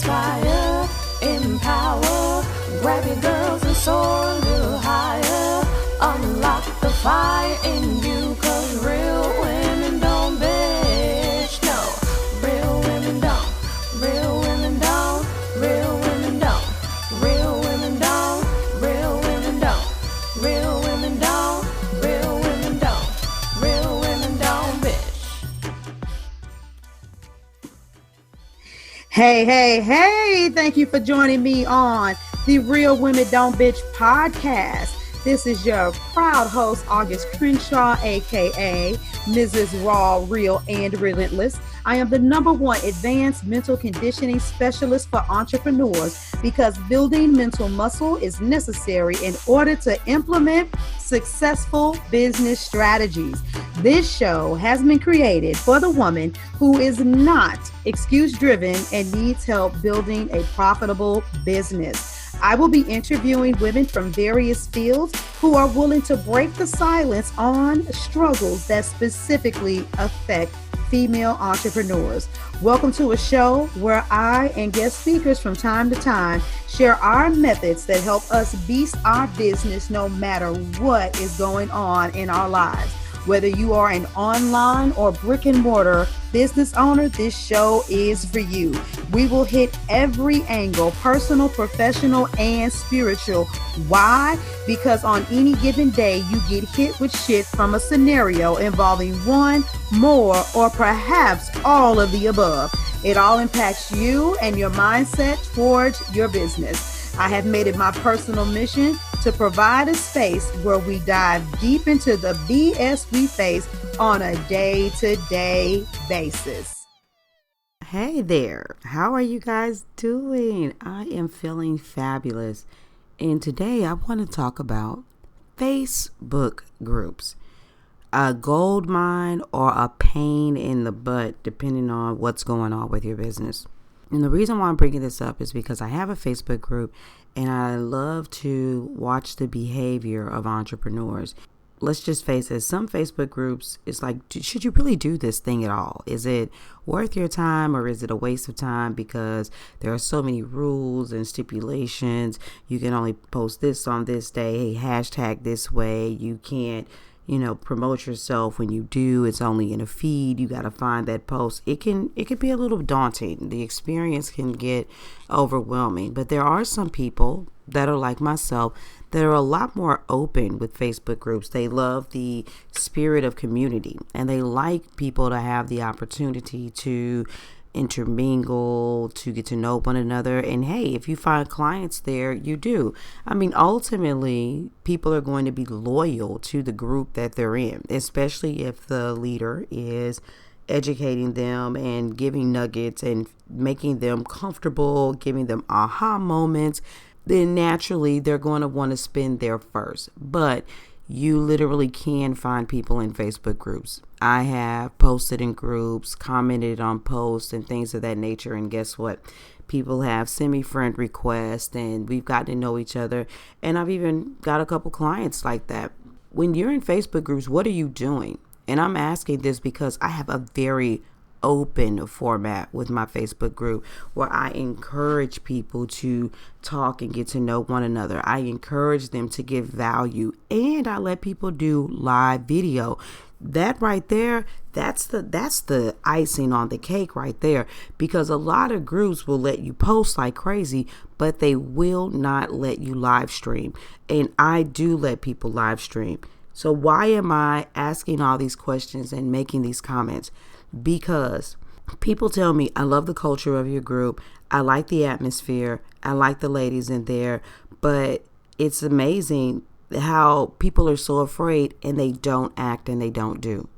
inspire, empower. Grab your girls and soar a little higher. Unlock the fire in you, 'cause real women don't bitch. No, real women don't. Real women don't. Real women don't. Real women don't. Real women don't. Real women don't. Real women don't. Real women don't bitch. Hey, thank you for joining me on the Real Women Don't Bitch podcast. This is your proud host, August Crenshaw, aka Mrs. Raw, Real, and Relentless. I am the #1 advanced mental conditioning specialist for entrepreneurs because building mental muscle is necessary in order to implement successful business strategies. This show has been created for the woman who is not excuse-driven and needs help building a profitable business. I will be interviewing women from various fields who are willing to break the silence on struggles that specifically affect female entrepreneurs. Welcome to a show where I and guest speakers from time to time share our methods that help us beast our business no matter what is going on in our lives. Whether you are an online or brick and mortar business owner, this show is for you. We will hit every angle, personal, professional, and spiritual. Why? Because on any given day, you get hit with shit from a scenario involving one, more, or perhaps all of the above. It all impacts you and your mindset towards your business. I have made it my personal mission to provide a space where we dive deep into the BS we face on a day-to-day basis. Hey there, how are you guys doing? I am feeling fabulous. And today I want to talk about Facebook groups. A gold mine or a pain in the butt, depending on what's going on with your business. And the reason why I'm bringing this up is because I have a Facebook group and I love to watch the behavior of entrepreneurs. Let's just face it, some Facebook groups, it's like, should you really do this thing at all? Is it worth your time or is it a waste of time? Because there are so many rules and stipulations. You can only post this on this day, hey, hashtag this way. You can't promote yourself. When you do, it's only in a feed. You got to find that post. It can be a little daunting. The experience can get overwhelming, but there are some people that are like myself that are a lot more open with Facebook groups. They love the spirit of community and they like people to have the opportunity to intermingle, to get to know one another. And hey, if you find clients there, you do. I mean, ultimately, people are going to be loyal to the group that they're in, especially if the leader is educating them and giving nuggets and making them comfortable, giving them aha moments. Then naturally, they're going to want to spend there first. But you literally can find people in Facebook groups. I have posted in groups, commented on posts and things of that nature. And guess what? People have sent me friend requests and we've gotten to know each other. And I've even got a couple clients like that. When you're in Facebook groups, what are you doing? And I'm asking this because I have a very open format with my Facebook group where I encourage people to talk and get to know one another. I encourage them to give value and I let people do live video. That right there, that's the icing on the cake right there, because a lot of groups will let you post like crazy, but they will not let you live stream. And I do let people live stream. So why am I asking all these questions and making these comments? Because people tell me, I love the culture of your group. I like the atmosphere. I like the ladies in there. But it's amazing how people are so afraid and they don't act and they don't do.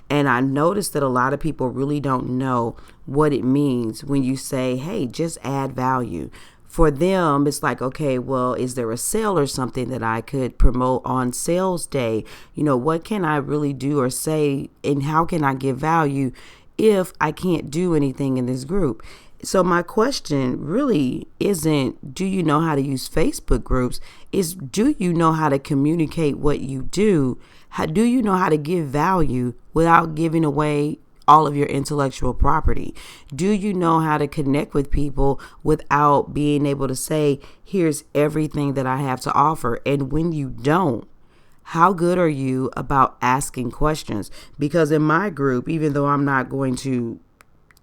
And I noticed that a lot of people really don't know what it means when you say, hey, just add value. For them, it's like, okay, well, is there a sale or something that I could promote on sales day? What can I really do or say, and how can I give value if I can't do anything in this group? So my question really isn't, do you know how to use Facebook groups? Is, do you know how to communicate what you do? How do you know how to give value without giving away all of your intellectual property? Do you know how to connect with people without being able to say, here's everything that I have to offer? And when you don't, how good are you about asking questions? Because in my group, even though I'm not going to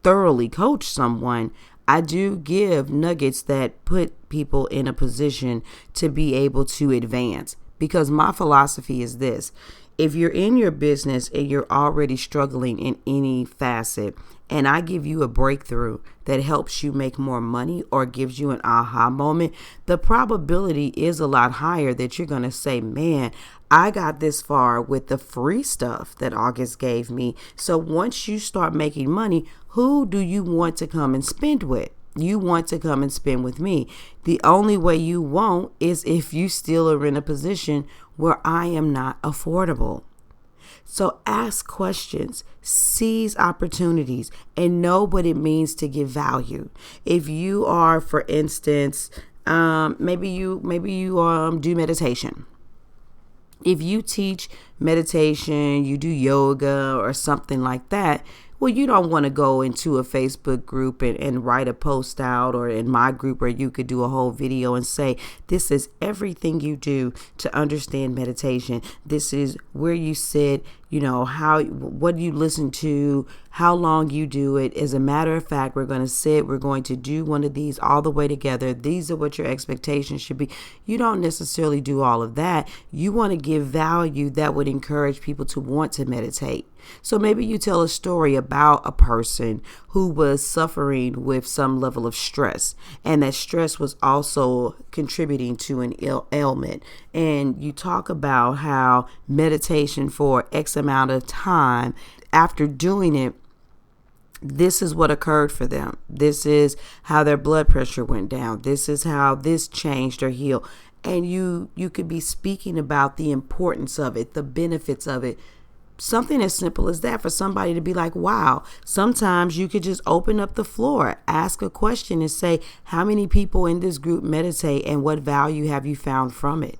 thoroughly coach someone, I do give nuggets that put people in a position to be able to advance. Because my philosophy is this: if you're in your business and you're already struggling in any facet, and I give you a breakthrough that helps you make more money or gives you an aha moment, the probability is a lot higher that you're going to say, man, I got this far with the free stuff that August gave me. So once you start making money, who do you want to come and spend with? You want to come and spend with me. The only way you won't is if you still are in a position where I am not affordable. So ask questions, seize opportunities, and know what it means to give value. If you are, for instance, maybe you do meditation. If you teach meditation, you do yoga or something like that, well, you don't want to go into a Facebook group and write a post out, or in my group where you could do a whole video and say, this is everything you do to understand meditation. This is where you sit, what you listen to, how long you do it. As a matter of fact, we're going to sit, we're going to do one of these all the way together. These are what your expectations should be. You don't necessarily do all of that. You want to give value that would encourage people to want to meditate. So maybe you tell a story about a person who was suffering with some level of stress, and that stress was also contributing to an ailment. And you talk about how meditation for X amount of time, after doing it, this is what occurred for them. This is how their blood pressure went down. This is how this changed or healed. And you could be speaking about the importance of it, the benefits of it. Something as simple as that, for somebody to be like, wow. Sometimes you could just open up the floor, ask a question and say, how many people in this group meditate and what value have you found from it?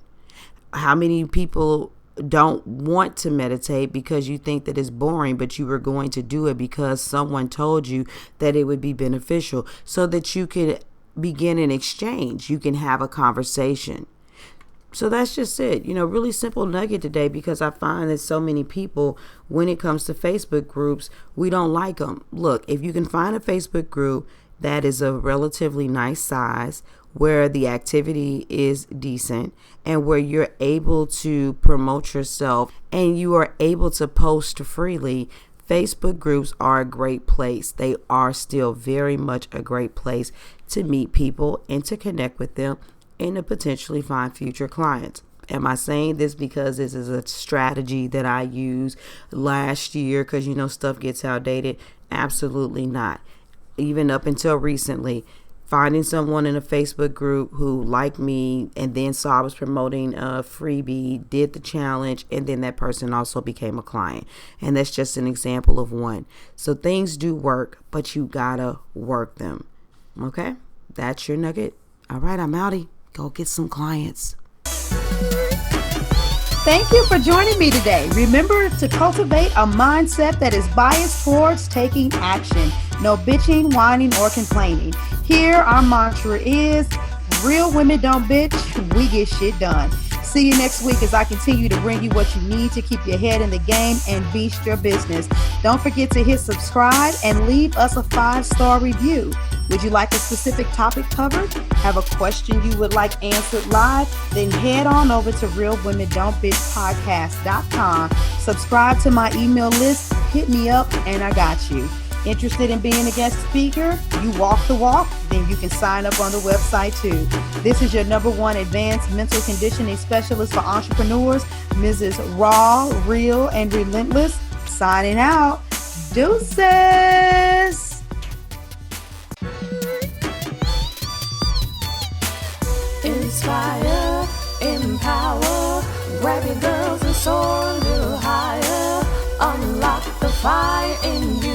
How many people don't want to meditate because you think that it's boring, but you were going to do it because someone told you that it would be beneficial, so that you can begin an exchange. You can have a conversation. So that's just it. Really simple nugget today, because I find that so many people, when it comes to Facebook groups, we don't like them. Look, if you can find a Facebook group that is a relatively nice size, where the activity is decent, and where you're able to promote yourself and you are able to post freely, Facebook groups are a great place. They are still very much a great place to meet people and to connect with them and to potentially find future clients. Am I saying this because this is a strategy that I used last year because, stuff gets outdated? Absolutely not. Even up until recently, finding someone in a Facebook group who liked me and then saw I was promoting a freebie, did the challenge, and then that person also became a client. And that's just an example of one. So things do work, but you gotta work them. Okay? That's your nugget. All right, I'm outie. Go get some clients. Thank you for joining me today. Remember to cultivate a mindset that is biased towards taking action. No bitching, whining, or complaining. Here, our mantra is, real women don't bitch, we get shit done. See you next week as I continue to bring you what you need to keep your head in the game and beast your business. Don't forget to hit subscribe and leave us a 5-star review. Would you like a specific topic covered? Have a question you would like answered live? Then head on over to realwomendon'tbitchpodcast.com. Subscribe to my email list, hit me up, and I got you. Interested in being a guest speaker? You walk the walk? Then you can sign up on the website too. This is your #1 advanced mental conditioning specialist for entrepreneurs, Mrs. Raw, Real, and Relentless. Signing out. Deuces. Inspire, empower, grab your girls and soar a little higher. Unlock the fire in you.